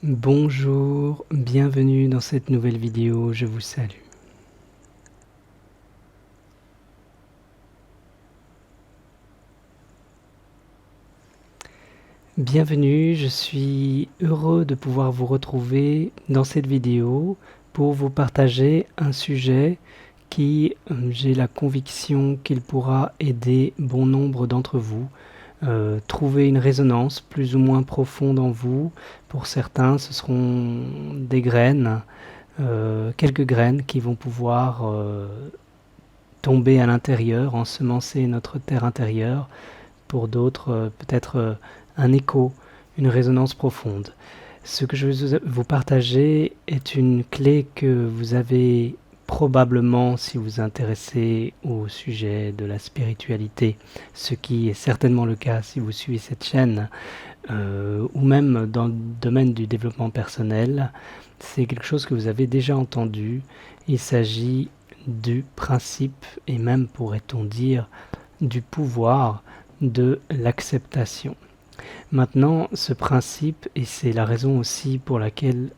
Bonjour, bienvenue dans cette nouvelle vidéo, je vous salue. Bienvenue, je suis heureux de pouvoir vous retrouver dans cette vidéo pour vous partager un sujet qui, j'ai la conviction qu'il pourra aider bon nombre d'entre vous. Trouver une résonance plus ou moins profonde en vous. Pour certains, ce seront des graines, quelques graines qui vont pouvoir tomber à l'intérieur, ensemencer notre terre intérieure. Pour d'autres, peut-être un écho, une résonance profonde. Ce que je vais vous partager est une clé que vous avez probablement si vous vous intéressez au sujet de la spiritualité, ce qui est certainement le cas si vous suivez cette chaîne, ou même dans le domaine du développement personnel. C'est quelque chose que vous avez déjà entendu. Il s'agit du principe, et même pourrait-on dire du pouvoir de l'acceptation. Maintenant, ce principe, et c'est la raison aussi pour laquelle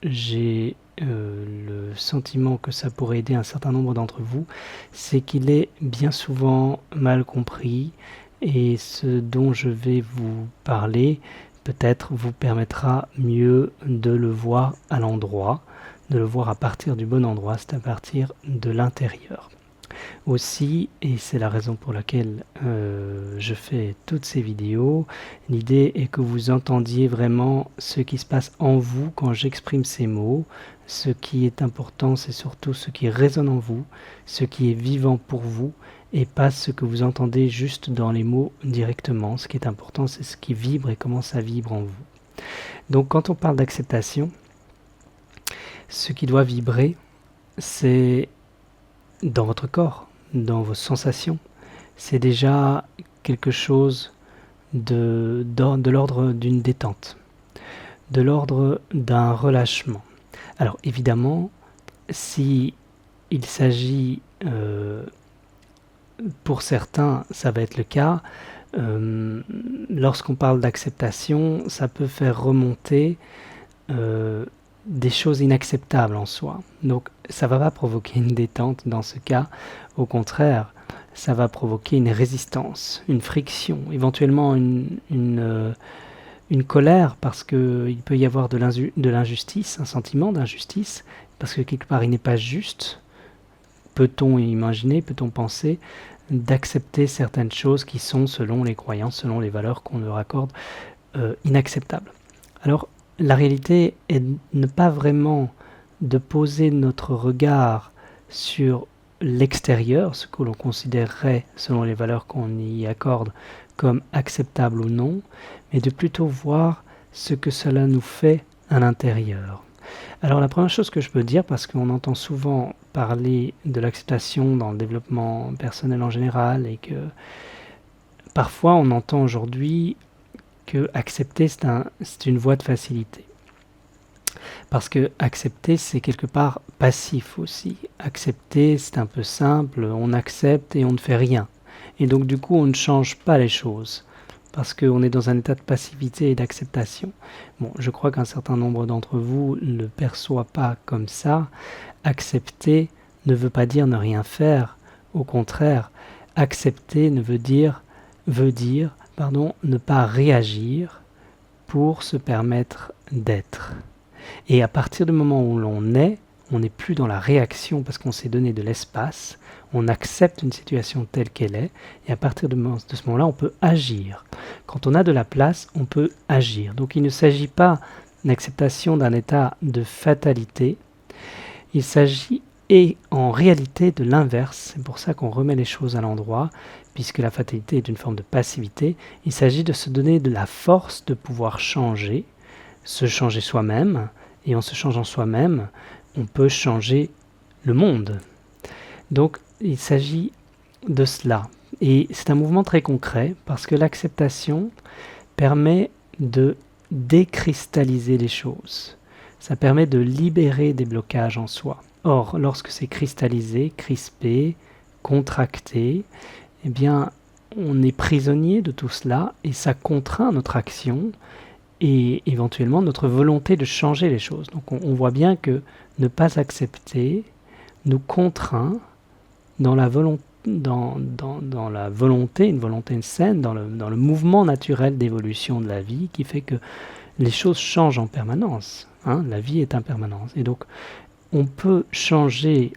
j'ai le sentiment que ça pourrait aider un certain nombre d'entre vous, c'est qu'il est bien souvent mal compris, et ce dont je vais vous parler peut-être vous permettra mieux de le voir à l'endroit, de le voir à partir du bon endroit, c'est à partir de l'intérieur. Aussi, et c'est la raison pour laquelle je fais toutes ces vidéos, l'idée est que vous entendiez vraiment ce qui se passe en vous quand j'exprime ces mots. Ce qui est important, c'est surtout ce qui résonne en vous, ce qui est vivant pour vous, et pas ce que vous entendez juste dans les mots directement. Ce qui est important, c'est ce qui vibre et comment ça vibre en vous. Donc quand on parle d'acceptation, ce qui doit vibrer, c'est dans votre corps, dans vos sensations. C'est déjà quelque chose de l'ordre d'une détente, de l'ordre d'un relâchement. Alors évidemment, si il s'agit, pour certains, ça va être le cas, lorsqu'on parle d'acceptation, ça peut faire remonter des choses inacceptables en soi. Donc ça ne va pas provoquer une détente dans ce cas, au contraire, ça va provoquer une résistance, une friction, éventuellement une colère, parce qu'il peut y avoir de l'injustice, un sentiment d'injustice, parce que quelque part il n'est pas juste, peut-on imaginer, peut-on penser, d'accepter certaines choses qui sont, selon les croyances, selon les valeurs qu'on leur accorde, inacceptables. Alors, la réalité est de ne pas vraiment de poser notre regard sur l'extérieur, ce que l'on considérerait, selon les valeurs qu'on y accorde, comme acceptable ou non, mais de plutôt voir ce que cela nous fait à l'intérieur. Alors la première chose que je peux dire, parce qu'on entend souvent parler de l'acceptation dans le développement personnel en général, et que parfois on entend aujourd'hui que accepter c'est une voie de facilité. Parce que accepter, c'est quelque part passif aussi. Accepter, c'est un peu simple, on accepte et on ne fait rien. Et donc du coup, on ne change pas les choses, parce qu'on est dans un état de passivité et d'acceptation. Bon, je crois qu'un certain nombre d'entre vous ne le perçoit pas comme ça. Accepter ne veut pas dire ne rien faire. Au contraire, accepter veut dire ne pas réagir pour se permettre d'être. Et à partir du moment où l'on est, on n'est plus dans la réaction parce qu'on s'est donné de l'espace, on accepte une situation telle qu'elle est, et à partir de ce moment-là, on peut agir. Quand on a de la place, on peut agir. Donc il ne s'agit pas d'acceptation d'un état de fatalité, il s'agit en réalité de l'inverse. C'est pour ça qu'on remet les choses à l'endroit, puisque la fatalité est une forme de passivité. Il s'agit de se donner de la force de pouvoir changer, se changer soi-même, et en se changeant soi-même, on peut changer le monde. Donc il s'agit de cela. Et c'est un mouvement très concret, parce que l'acceptation permet de décristalliser les choses. Ça permet de libérer des blocages en soi. Or, lorsque c'est cristallisé, crispé, contracté, eh bien, on est prisonnier de tout cela, et ça contraint notre action, et éventuellement notre volonté de changer les choses. Donc on voit bien que ne pas accepter nous contraint dans la volonté, dans la volonté, une volonté saine, dans le mouvement naturel d'évolution de la vie qui fait que les choses changent en permanence. La vie est impermanence. Et donc, on peut changer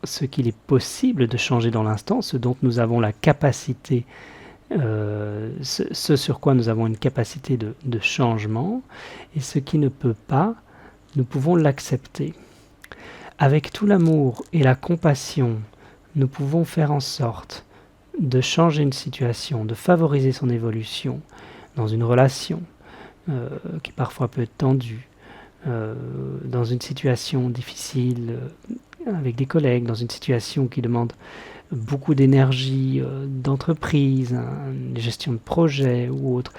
ce qu'il est possible de changer dans l'instant, ce dont nous avons la capacité, ce sur quoi nous avons une capacité de changement, et ce qui ne peut pas, nous pouvons l'accepter. Avec tout l'amour et la compassion, nous pouvons faire en sorte de changer une situation, de favoriser son évolution dans une relation qui parfois peut être tendue, dans une situation difficile avec des collègues, dans une situation qui demande beaucoup d'énergie d'entreprise, une gestion de projet ou autre.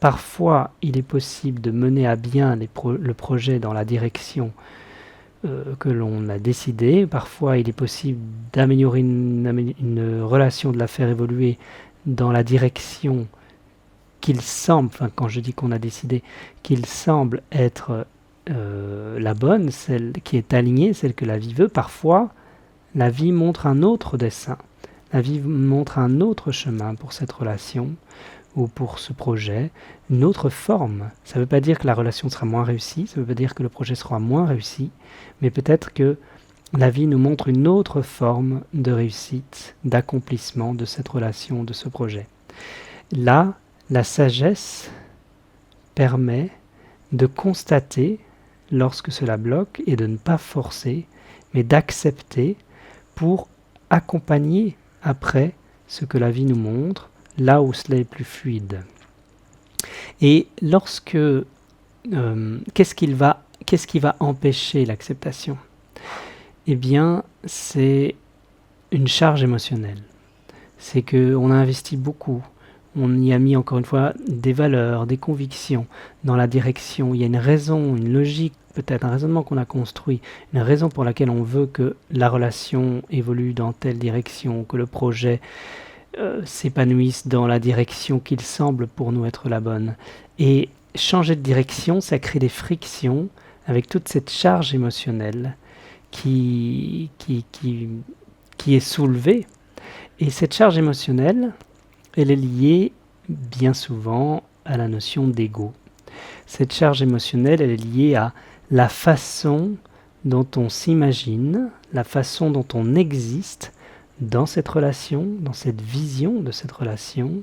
Parfois, il est possible de mener à bien le projet dans la direction que l'on a décidé. Parfois, il est possible d'améliorer une relation, de la faire évoluer dans la direction qu'il semble, quand je dis qu'on a décidé, qu'il semble être la bonne, celle qui est alignée, celle que la vie veut. Parfois, la vie montre un autre dessein. La vie montre un autre chemin pour cette relation ou pour ce projet, une autre forme. Ça ne veut pas dire que la relation sera moins réussie, ça ne veut pas dire que le projet sera moins réussi, mais peut-être que la vie nous montre une autre forme de réussite, d'accomplissement de cette relation, de ce projet. Là, la sagesse permet de constater lorsque cela bloque et de ne pas forcer, mais d'accepter pour accompagner après ce que la vie nous montre, là où cela est plus fluide. Et lorsque... qu'est-ce qui va empêcher l'acceptation ? Eh bien, c'est une charge émotionnelle. C'est qu'on a investi beaucoup. On y a mis encore une fois des valeurs, des convictions dans la direction. Il y a une raison, une logique, peut-être un raisonnement qu'on a construit, une raison pour laquelle on veut que la relation évolue dans telle direction, que le projet s'épanouissent dans la direction qu'il semble pour nous être la bonne. Et changer de direction, ça crée des frictions avec toute cette charge émotionnelle qui est soulevée. Et cette charge émotionnelle, elle est liée bien souvent à la notion d'ego. Cette charge émotionnelle, elle est liée à la façon dont on s'imagine, la façon dont on existe dans cette relation, dans cette vision de cette relation,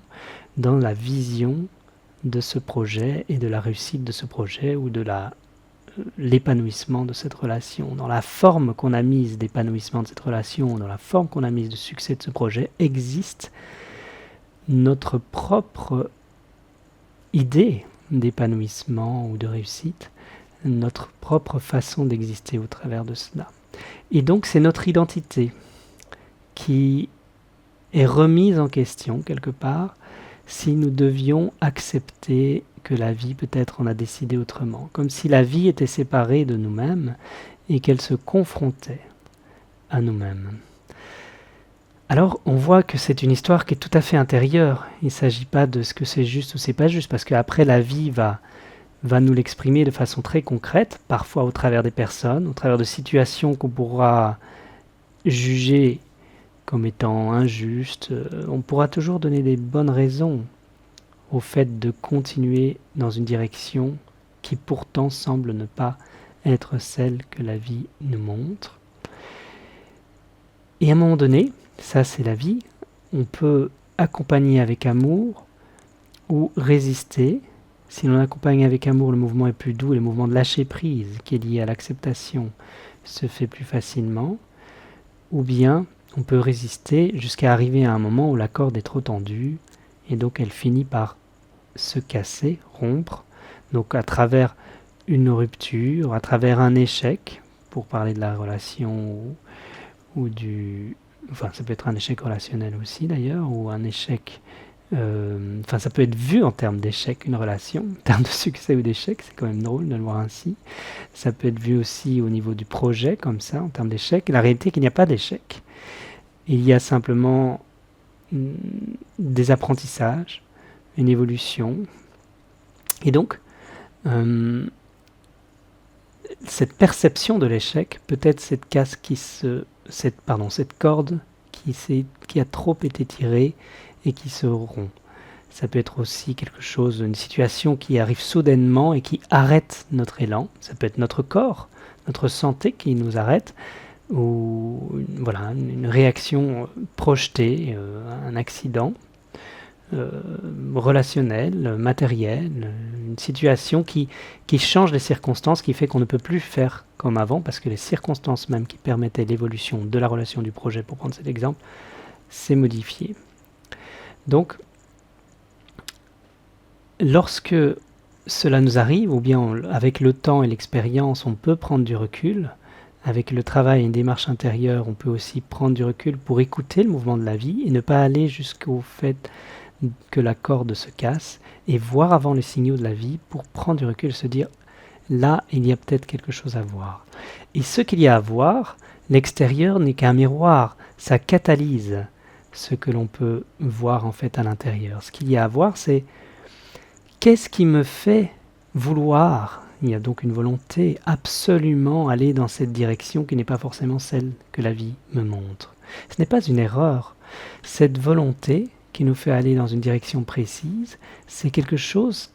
dans la vision de ce projet et de la réussite de ce projet ou de l'épanouissement de cette relation. Dans la forme qu'on a mise d'épanouissement de cette relation, dans la forme qu'on a mise de succès de ce projet, existe notre propre idée d'épanouissement ou de réussite, notre propre façon d'exister au travers de cela. Et donc c'est notre identité qui est remise en question quelque part si nous devions accepter que la vie peut-être en a décidé autrement, comme si la vie était séparée de nous-mêmes et qu'elle se confrontait à nous-mêmes. Alors on voit que c'est une histoire qui est tout à fait intérieure. Il ne s'agit pas de ce que c'est juste ou c'est pas juste, parce qu'après la vie va nous l'exprimer de façon très concrète, parfois au travers des personnes, au travers de situations qu'on pourra juger comme étant injustes. On pourra toujours donner des bonnes raisons au fait de continuer dans une direction qui pourtant semble ne pas être celle que la vie nous montre. Et à un moment donné, ça c'est la vie, on peut accompagner avec amour ou résister. Si l'on accompagne avec amour, le mouvement est plus doux, et le mouvement de lâcher prise qui est lié à l'acceptation se fait plus facilement. Ou bien on peut résister jusqu'à arriver à un moment où la corde est trop tendue et donc elle finit par se casser, rompre. Donc à travers une rupture, à travers un échec, pour parler de la relation ou du... Enfin, ça peut être un échec relationnel aussi d'ailleurs, ou un échec... Enfin, ça peut être vu en termes d'échec, une relation, en termes de succès ou d'échec, c'est quand même drôle de le voir ainsi. Ça peut être vu aussi au niveau du projet, comme ça, en termes d'échec. La réalité est qu'il n'y a pas d'échec. Il y a simplement des apprentissages, une évolution. Et donc, Euh, cette perception de l'échec, peut-être cette casse cette corde qui a trop été tirée et qui se rompt. Ça peut être aussi quelque chose, une situation qui arrive soudainement et qui arrête notre élan. Ça peut être notre corps, notre santé qui nous arrête, ou voilà, une réaction projetée, un accident relationnel, matériel, une situation qui change les circonstances, qui fait qu'on ne peut plus faire comme avant, parce que les circonstances même qui permettaient l'évolution de la relation du projet, pour prendre cet exemple, s'est modifié. Donc, lorsque cela nous arrive, ou bien avec le temps et l'expérience, on peut prendre du recul. Avec le travail et une démarche intérieure, on peut aussi prendre du recul pour écouter le mouvement de la vie et ne pas aller jusqu'au fait que la corde se casse et voir avant les signaux de la vie pour prendre du recul et se dire là, il y a peut-être quelque chose à voir. Et ce qu'il y a à voir, l'extérieur n'est qu'un miroir, ça catalyse ce que l'on peut voir en fait à l'intérieur. Ce qu'il y a à voir, c'est qu'est-ce qui me fait vouloir, il y a donc une volonté, absolument aller dans cette direction qui n'est pas forcément celle que la vie me montre. Ce n'est pas une erreur. Cette volonté qui nous fait aller dans une direction précise, c'est quelque chose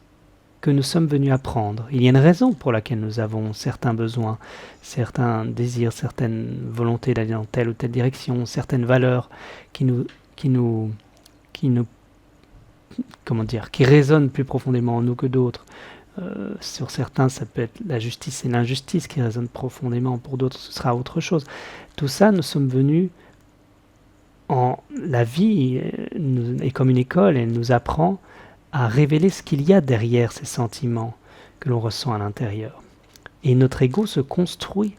que nous sommes venus apprendre. Il y a une raison pour laquelle nous avons certains besoins, certains désirs, certaines volontés d'aller dans telle ou telle direction, certaines valeurs qui résonnent plus profondément en nous que d'autres. Sur certains, ça peut être la justice et l'injustice qui résonnent profondément. Pour d'autres, ce sera autre chose. Tout ça, nous sommes venus la vie est comme une école, elle nous apprend à révéler ce qu'il y a derrière ces sentiments que l'on ressent à l'intérieur. Et notre ego se construit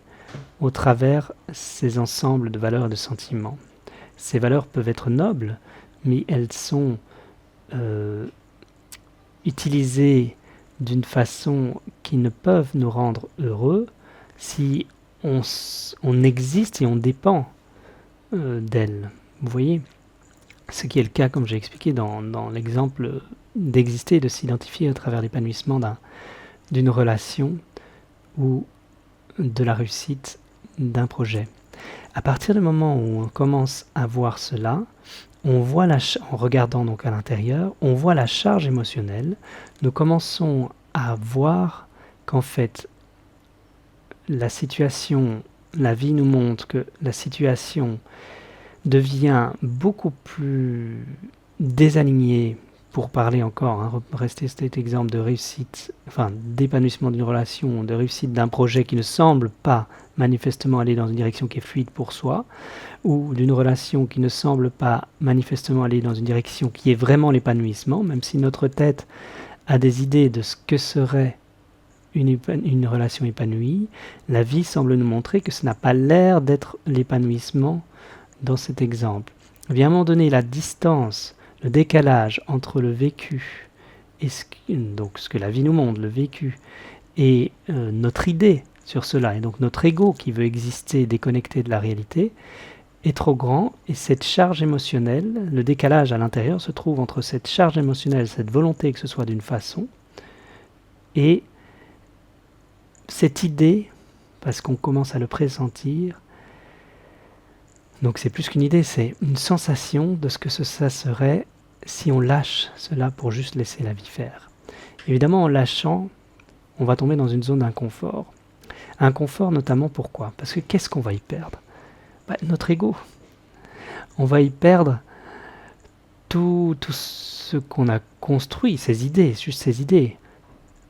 au travers ces ensembles de valeurs et de sentiments. Ces valeurs peuvent être nobles, mais elles sont utilisées d'une façon qui ne peuvent nous rendre heureux si on existe et on dépend d'elles. Vous voyez, ce qui est le cas, comme j'ai expliqué dans l'exemple d'exister et de s'identifier à travers l'épanouissement d'une relation ou de la réussite d'un projet. À partir du moment où on commence à voir cela, on voit en regardant donc à l'intérieur, on voit la charge émotionnelle. Nous commençons à voir qu'en fait, la vie nous montre que la situation devient beaucoup plus désalignée, pour parler encore, rester cet exemple de réussite, d'épanouissement d'une relation, de réussite d'un projet qui ne semble pas manifestement aller dans une direction qui est fluide pour soi, ou d'une relation qui ne semble pas manifestement aller dans une direction qui est vraiment l'épanouissement, même si notre tête a des idées de ce que serait une relation épanouie, la vie semble nous montrer que ce n'a pas l'air d'être l'épanouissement dans cet exemple. À un moment donné, la distance, le décalage entre le vécu et ce que la vie nous montre, le vécu, et notre idée sur cela, et donc notre ego qui veut exister déconnecté de la réalité, est trop grand, et cette charge émotionnelle, le décalage à l'intérieur se trouve entre cette charge émotionnelle, cette volonté que ce soit d'une façon, et cette idée, parce qu'on commence à le pressentir. Donc c'est plus qu'une idée, c'est une sensation de ce que ça serait si on lâche cela pour juste laisser la vie faire. Évidemment, en lâchant, on va tomber dans une zone d'inconfort. Inconfort notamment pourquoi ? Parce que qu'est-ce qu'on va y perdre ? Notre ego. On va y perdre tout ce qu'on a construit, ces idées, juste ces idées.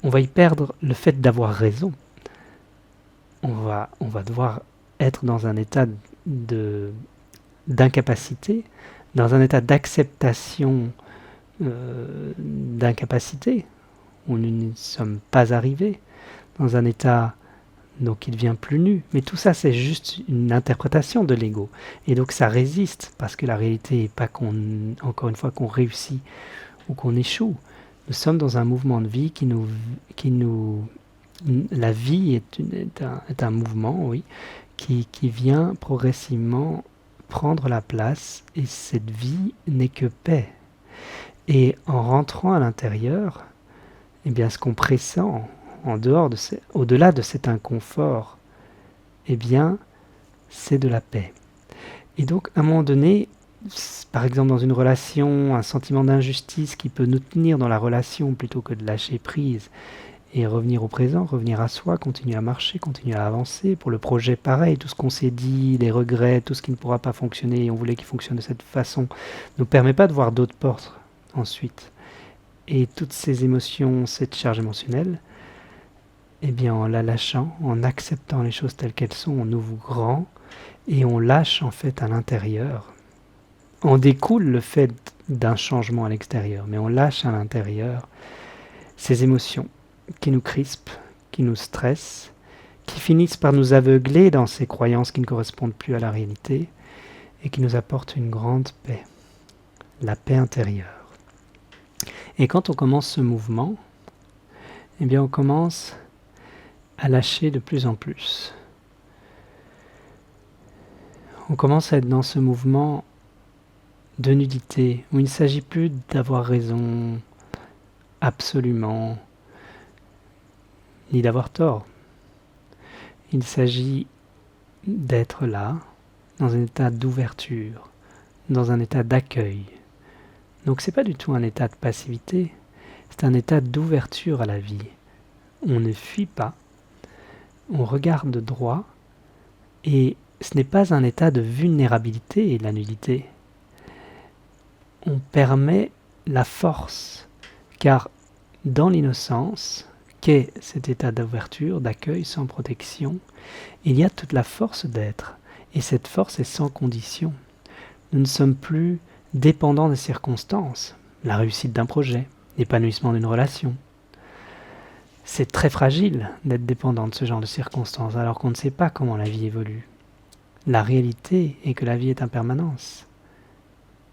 On va y perdre le fait d'avoir raison. On va devoir être dans un état d'incapacité, dans un état d'acceptation d'incapacité, où nous ne sommes pas arrivés, dans un état donc qui devient plus nu. Mais tout ça, c'est juste une interprétation de l'ego. Et donc ça résiste, parce que la réalité n'est pas encore une fois, qu'on réussit ou qu'on échoue. Nous sommes dans un mouvement de vie la vie est un mouvement, oui, qui vient progressivement prendre la place, et cette vie n'est que paix. Et en rentrant à l'intérieur, eh bien, ce qu'on pressent, au-delà de cet inconfort, eh bien, c'est de la paix. Et donc, à un moment donné, par exemple dans une relation, un sentiment d'injustice qui peut nous tenir dans la relation plutôt que de lâcher prise et revenir au présent, revenir à soi, continuer à marcher, continuer à avancer. Pour le projet, pareil, tout ce qu'on s'est dit, les regrets, tout ce qui ne pourra pas fonctionner et on voulait qu'il fonctionne de cette façon, ne nous permet pas de voir d'autres portes ensuite. Et toutes ces émotions, cette charge émotionnelle, eh bien en la lâchant, en acceptant les choses telles qu'elles sont, on ouvre grand et on lâche en fait à l'intérieur. En découle le fait d'un changement à l'extérieur, mais on lâche à l'intérieur ces émotions qui nous crispent, qui nous stressent, qui finissent par nous aveugler dans ces croyances qui ne correspondent plus à la réalité et qui nous apportent une grande paix, la paix intérieure. Et quand on commence ce mouvement, eh bien on commence à lâcher de plus en plus. On commence à être dans ce mouvement de nudité, où il ne s'agit plus d'avoir raison absolument, ni d'avoir tort. Il s'agit d'être là, dans un état d'ouverture, dans un état d'accueil. Donc c'est pas du tout un état de passivité, c'est un état d'ouverture à la vie. On ne fuit pas, on regarde droit, et ce n'est pas un état de vulnérabilité, la nudité. On permet la force, car dans l'innocence, qu'est cet état d'ouverture, d'accueil, sans protection, il y a toute la force d'être, et cette force est sans condition. Nous ne sommes plus dépendants des circonstances, la réussite d'un projet, l'épanouissement d'une relation. C'est très fragile d'être dépendant de ce genre de circonstances, alors qu'on ne sait pas comment la vie évolue. La réalité est que la vie est impermanence.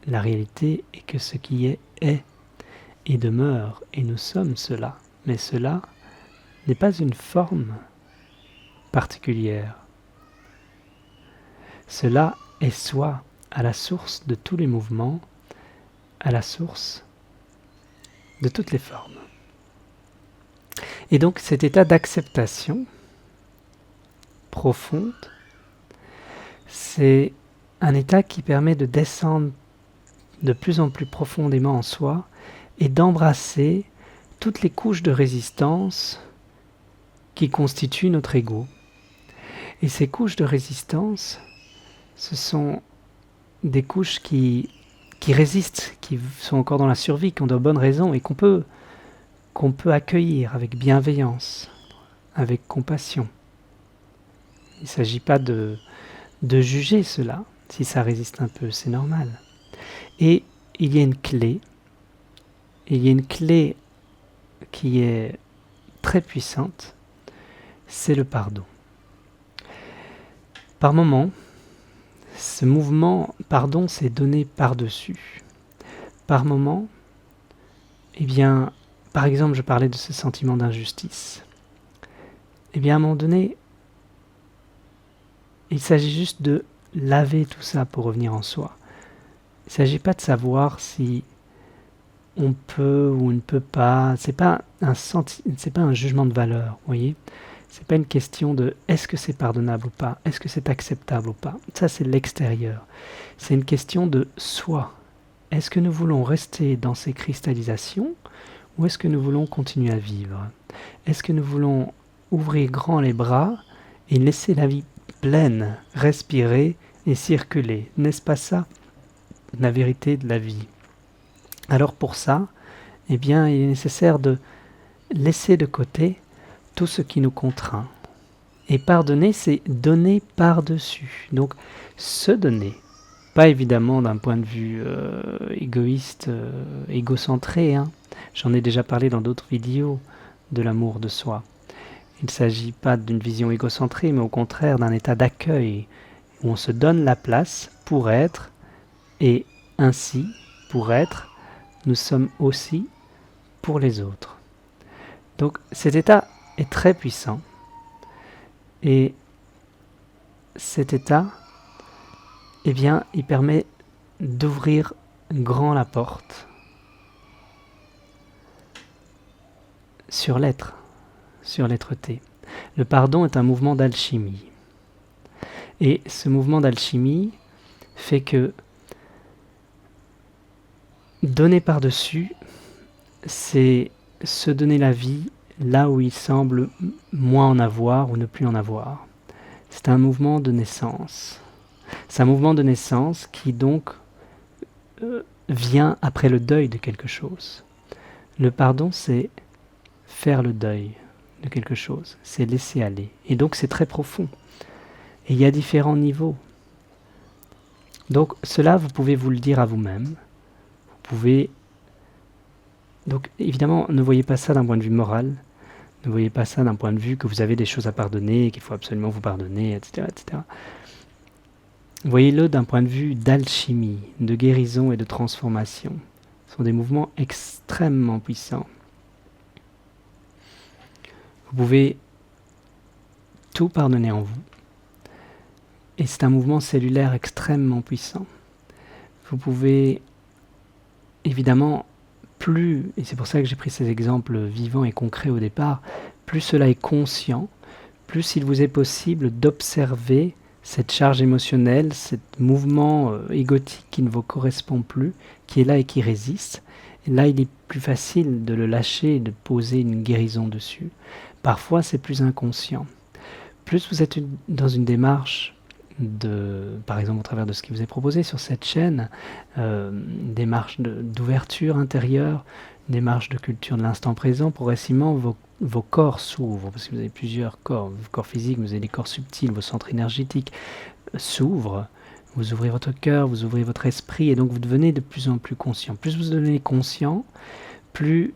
La réalité est que ce qui est et demeure, et nous sommes cela. Mais cela n'est pas une forme particulière. Cela est soi, à la source de tous les mouvements, à la source de toutes les formes. Et donc cet état d'acceptation profonde, c'est un état qui permet de descendre de plus en plus profondément en soi et d'embrasser toutes les couches de résistance qui constituent notre ego. Et ces couches de résistance, ce sont des couches qui résistent, qui sont encore dans la survie, qui ont de bonnes raisons et qu'on peut accueillir avec bienveillance, avec compassion. Il ne s'agit pas de juger cela. Si ça résiste un peu, c'est normal. Et il y a une clé, qui est très puissante, c'est le pardon. Par moments, ce mouvement pardon s'est donné par-dessus. Par moments, eh bien, par exemple, je parlais de ce sentiment d'injustice. Eh bien, à un moment donné, il s'agit juste de laver tout ça pour revenir en soi. Il ne s'agit pas de savoir si on peut ou on ne peut pas. C'est pas un jugement de valeur, vous voyez. C'est pas une question de est-ce que c'est pardonnable ou pas, est-ce que c'est acceptable ou pas. Ça, c'est l'extérieur. C'est une question de soi. Est-ce que nous voulons rester dans ces cristallisations ou est-ce que nous voulons continuer à vivre? Est-ce que nous voulons ouvrir grand les bras et laisser la vie pleine, respirer et circuler? N'est-ce pas ça, la vérité de la vie? Alors pour ça, eh bien, il est nécessaire de laisser de côté tout ce qui nous contraint. Et pardonner, c'est donner par-dessus. Donc, se donner. Pas évidemment d'un point de vue égoïste, égocentré. J'en ai déjà parlé dans d'autres vidéos de l'amour de soi. Il ne s'agit pas d'une vision égocentrée, mais au contraire d'un état d'accueil où on se donne la place pour être, et ainsi, pour être, nous sommes aussi pour les autres. Donc cet état est très puissant, et cet état, eh bien, il permet d'ouvrir grand la porte sur l'être, sur l'être-té. Le pardon est un mouvement d'alchimie. Et ce mouvement d'alchimie fait que donner par-dessus, c'est se donner la vie là où il semble moins en avoir ou ne plus en avoir. C'est un mouvement de naissance. C'est un mouvement de naissance qui donc vient après le deuil de quelque chose. Le pardon, c'est faire le deuil de quelque chose, c'est laisser aller. Et donc c'est très profond. Et il y a différents niveaux. Donc cela, vous pouvez vous le dire à vous-même. Vous pouvez... Donc évidemment, ne voyez pas ça d'un point de vue moral. Ne voyez pas ça d'un point de vue que vous avez des choses à pardonner, qu'il faut absolument vous pardonner, etc. etc. Voyez-le d'un point de vue d'alchimie, de guérison et de transformation. Ce sont des mouvements extrêmement puissants. Vous pouvez tout pardonner en vous. Et c'est un mouvement cellulaire extrêmement puissant. Vous pouvez, évidemment, plus, et c'est pour ça que j'ai pris ces exemples vivants et concrets au départ, plus cela est conscient, plus il vous est possible d'observer cette charge émotionnelle, ce mouvement égotique qui ne vous correspond plus, qui est là et qui résiste. Et là, il est plus facile de le lâcher et de poser une guérison dessus. Parfois, c'est plus inconscient. Plus vous êtes dans une démarche par exemple au travers de ce qui vous est proposé sur cette chaîne, démarche d'ouverture intérieure, démarche de culture de l'instant présent, progressivement vos corps s'ouvrent, parce que vous avez plusieurs corps, vos corps physiques, vous avez des corps subtils, vos centres énergétiques s'ouvrent, vous ouvrez votre cœur, vous ouvrez votre esprit, et donc vous devenez de plus en plus conscient. Plus vous devenez conscient, plus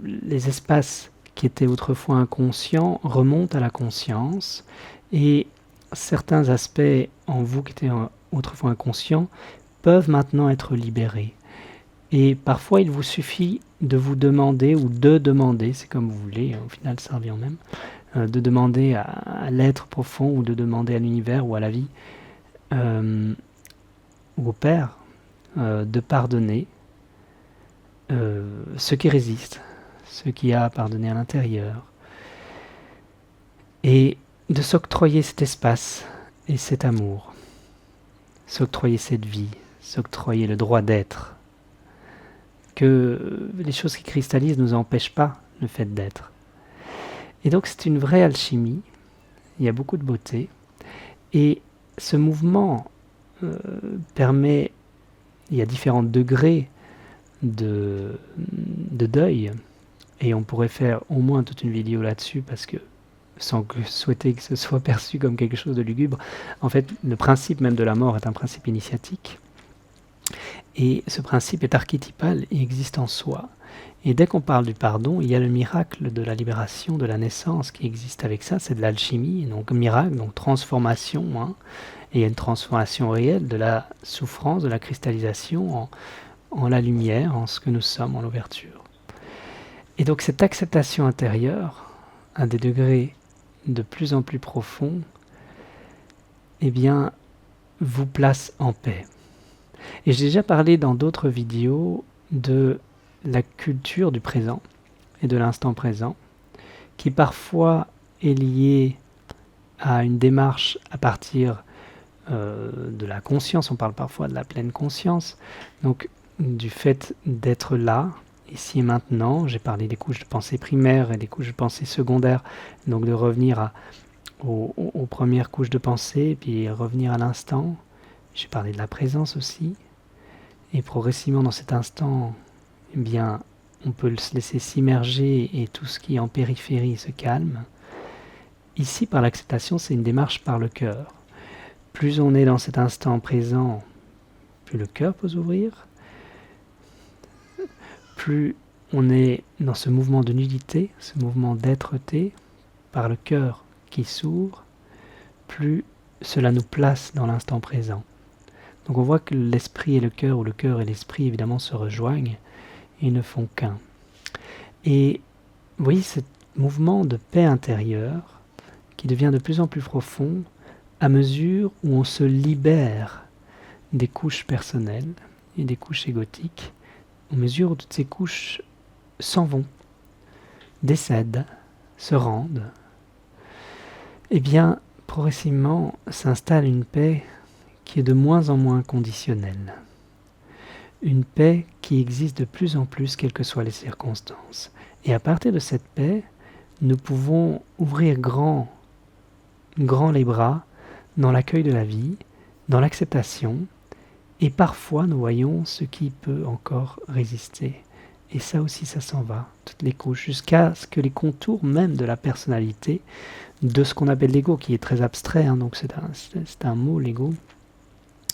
les espaces qui étaient autrefois inconscients remontent à la conscience, et certains aspects en vous qui étaient autrefois inconscients peuvent maintenant être libérés. Et parfois, il vous suffit de vous demander, ou de demander, c'est comme vous voulez, au final ça revient même, de demander à l'être profond, ou de demander à l'univers, ou à la vie, ou au Père, de pardonner ce qui résiste, ce qui a à pardonner à l'intérieur. Et de s'octroyer cet espace et cet amour, s'octroyer cette vie, s'octroyer le droit d'être, que les choses qui cristallisent ne nous empêchent pas le fait d'être. Et donc c'est une vraie alchimie, il y a beaucoup de beauté, et ce mouvement permet, il y a différents degrés de deuil, et on pourrait faire au moins toute une vidéo là-dessus, parce que sans souhaiter que ce soit perçu comme quelque chose de lugubre. En fait, le principe même de la mort est un principe initiatique. Et ce principe est archétypal et existe en soi. Et dès qu'on parle du pardon, il y a le miracle de la libération, de la naissance qui existe avec ça. C'est de l'alchimie, donc miracle, donc transformation. Hein. Et il y a une transformation réelle de la souffrance, de la cristallisation en la lumière, en ce que nous sommes, en l'ouverture. Et donc cette acceptation intérieure, à des degrés de plus en plus profond, eh bien, vous place en paix. Et j'ai déjà parlé dans d'autres vidéos de la culture du présent et de l'instant présent, qui parfois est liée à une démarche à partir de la conscience. On parle parfois de la pleine conscience, donc du fait d'être là, ici et maintenant. J'ai parlé des couches de pensée primaires et des couches de pensée secondaires, donc de revenir aux premières couches de pensée, puis revenir à l'instant. J'ai parlé de la présence aussi, et progressivement dans cet instant, eh bien, on peut se laisser s'immerger et tout ce qui est en périphérie se calme. Ici, par l'acceptation, c'est une démarche par le cœur. Plus on est dans cet instant présent, plus le cœur peut s'ouvrir, plus on est dans ce mouvement de nudité, ce mouvement d'être-té, par le cœur qui s'ouvre, plus cela nous place dans l'instant présent. Donc on voit que l'esprit et le cœur, ou le cœur et l'esprit évidemment se rejoignent et ne font qu'un. Et vous voyez ce mouvement de paix intérieure qui devient de plus en plus profond à mesure où on se libère des couches personnelles et des couches égotiques, à mesure où toutes ces couches s'en vont, décèdent, se rendent, eh bien, progressivement s'installe une paix qui est de moins en moins conditionnelle. Une paix qui existe de plus en plus, quelles que soient les circonstances. Et à partir de cette paix, nous pouvons ouvrir grand les bras dans l'accueil de la vie, dans l'acceptation, et parfois nous voyons ce qui peut encore résister. Et ça aussi, ça s'en va, toutes les couches, jusqu'à ce que les contours même de la personnalité, de ce qu'on appelle l'ego, qui est très abstrait, donc c'est un mot, l'ego,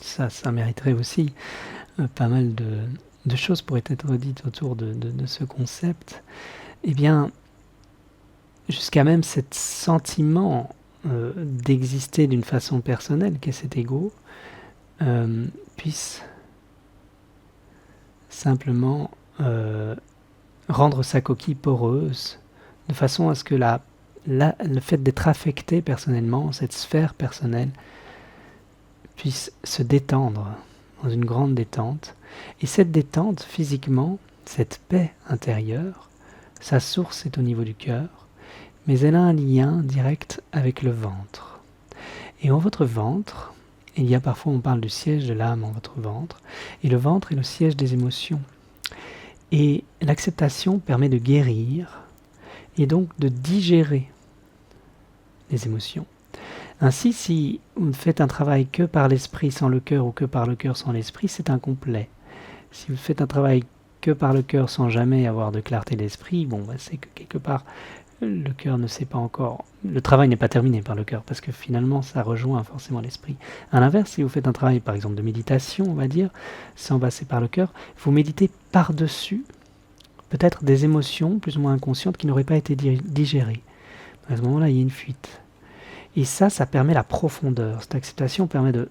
ça mériterait aussi pas mal de choses pourraient être dites autour de ce concept, eh bien, jusqu'à même cet sentiment d'exister d'une façon personnelle, qu'est cet ego, puisse simplement rendre sa coquille poreuse, de façon à ce que le fait d'être affecté personnellement, cette sphère personnelle, puisse se détendre dans une grande détente. Et cette détente, physiquement, cette paix intérieure, sa source est au niveau du cœur, mais elle a un lien direct avec le ventre. Et en votre ventre, il y a parfois, on parle du siège de l'âme en votre ventre, et le ventre est le siège des émotions. Et l'acceptation permet de guérir, et donc de digérer les émotions. Ainsi, si vous ne faites un travail que par l'esprit sans le cœur, ou que par le cœur sans l'esprit, c'est incomplet. Si vous faites un travail que par le cœur sans jamais avoir de clarté d'esprit, c'est que quelque part, le cœur ne sait pas encore, le travail n'est pas terminé par le cœur, parce que finalement ça rejoint forcément l'esprit. À l'inverse, si vous faites un travail par exemple de méditation, on va dire, sans passer par le cœur, vous méditez par-dessus peut-être des émotions plus ou moins inconscientes qui n'auraient pas été digérées. À ce moment-là, il y a une fuite. Et ça permet la profondeur. Cette acceptation permet de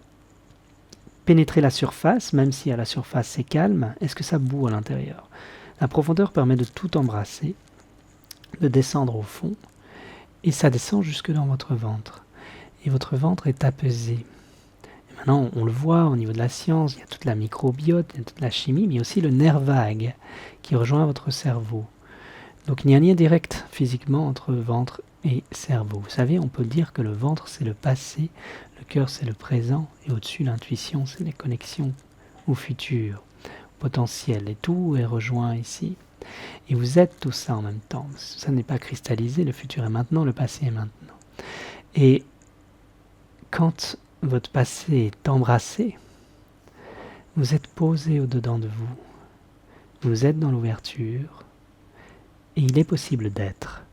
pénétrer la surface, même si à la surface c'est calme, est-ce que ça boue à l'intérieur? La profondeur permet de tout embrasser, de descendre au fond, et ça descend jusque dans votre ventre. Et votre ventre est apaisé. Et maintenant, on le voit au niveau de la science, il y a toute la microbiote, il y a toute la chimie, mais il y a aussi le nerf vague qui rejoint votre cerveau. Donc il y a un lien direct physiquement entre ventre et cerveau. Vous savez, on peut dire que le ventre c'est le passé, le cœur c'est le présent, et au-dessus l'intuition c'est les connexions au futur, au potentiel, et tout est rejoint ici. Et vous êtes tout ça en même temps. Ça n'est pas cristallisé, le futur est maintenant, le passé est maintenant. Et quand votre passé est embrassé, vous êtes posé au-dedans de vous. Vous êtes dans l'ouverture, et il est possible d'être.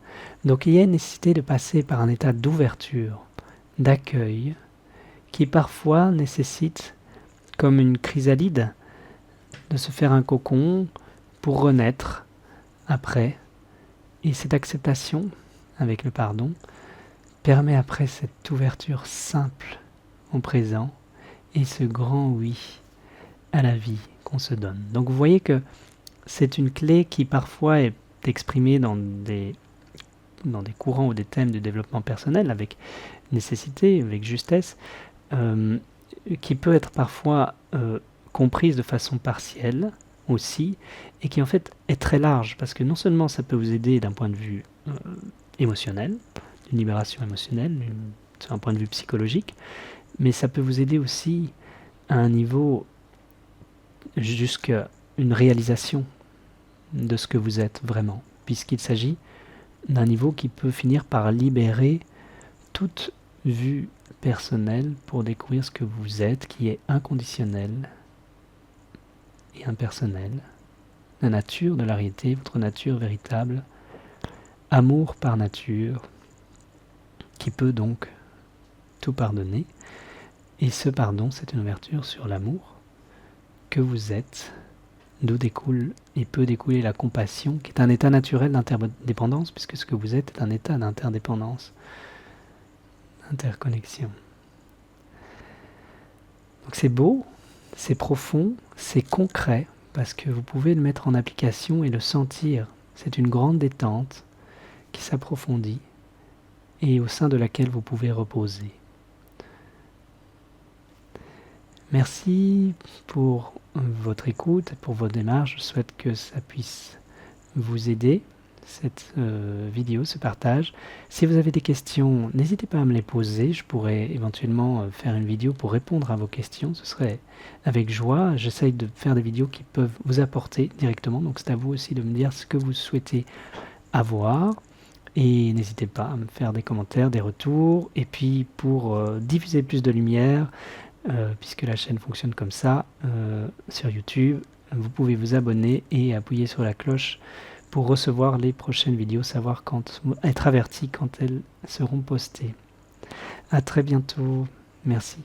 Donc il y a une nécessité de passer par un état d'ouverture, d'accueil, qui parfois nécessite, comme une chrysalide, de se faire un cocon pour renaître après. Et cette acceptation, avec le pardon, permet après cette ouverture simple au présent et ce grand oui à la vie qu'on se donne. Donc vous voyez que c'est une clé qui parfois est exprimée dans des courants ou des thèmes de développement personnel avec nécessité, avec justesse, qui peut être parfois comprise de façon partielle aussi, et qui en fait est très large, parce que non seulement ça peut vous aider d'un point de vue émotionnel, d'une libération émotionnelle, sur un point de vue psychologique, mais ça peut vous aider aussi à un niveau jusqu'à une réalisation de ce que vous êtes vraiment, puisqu'il s'agit d'un niveau qui peut finir par libérer toute vue personnelle pour découvrir ce que vous êtes, qui est inconditionnel et impersonnel, la nature de la réalité, votre nature véritable, amour par nature, qui peut donc tout pardonner. Et ce pardon, c'est une ouverture sur l'amour que vous êtes, d'où découle et peut découler la compassion, qui est un état naturel d'interdépendance, puisque ce que vous êtes est un état d'interdépendance, d'interconnexion. Donc c'est beau, c'est profond, c'est concret, parce que vous pouvez le mettre en application et le sentir. C'est une grande détente qui s'approfondit et au sein de laquelle vous pouvez reposer. Merci pour votre écoute, pour vos démarches. Je souhaite que ça puisse vous aider, cette vidéo, ce partage. Si vous avez des questions, n'hésitez pas à me les poser. Je pourrais éventuellement faire une vidéo pour répondre à vos questions. Ce serait avec joie. J'essaye de faire des vidéos qui peuvent vous apporter directement. Donc c'est à vous aussi de me dire ce que vous souhaitez avoir. Et n'hésitez pas à me faire des commentaires, des retours. Et puis pour diffuser plus de lumière, puisque la chaîne fonctionne comme ça sur YouTube, vous pouvez vous abonner et appuyer sur la cloche pour recevoir les prochaines vidéos, être averti quand elles seront postées. À très bientôt. Merci.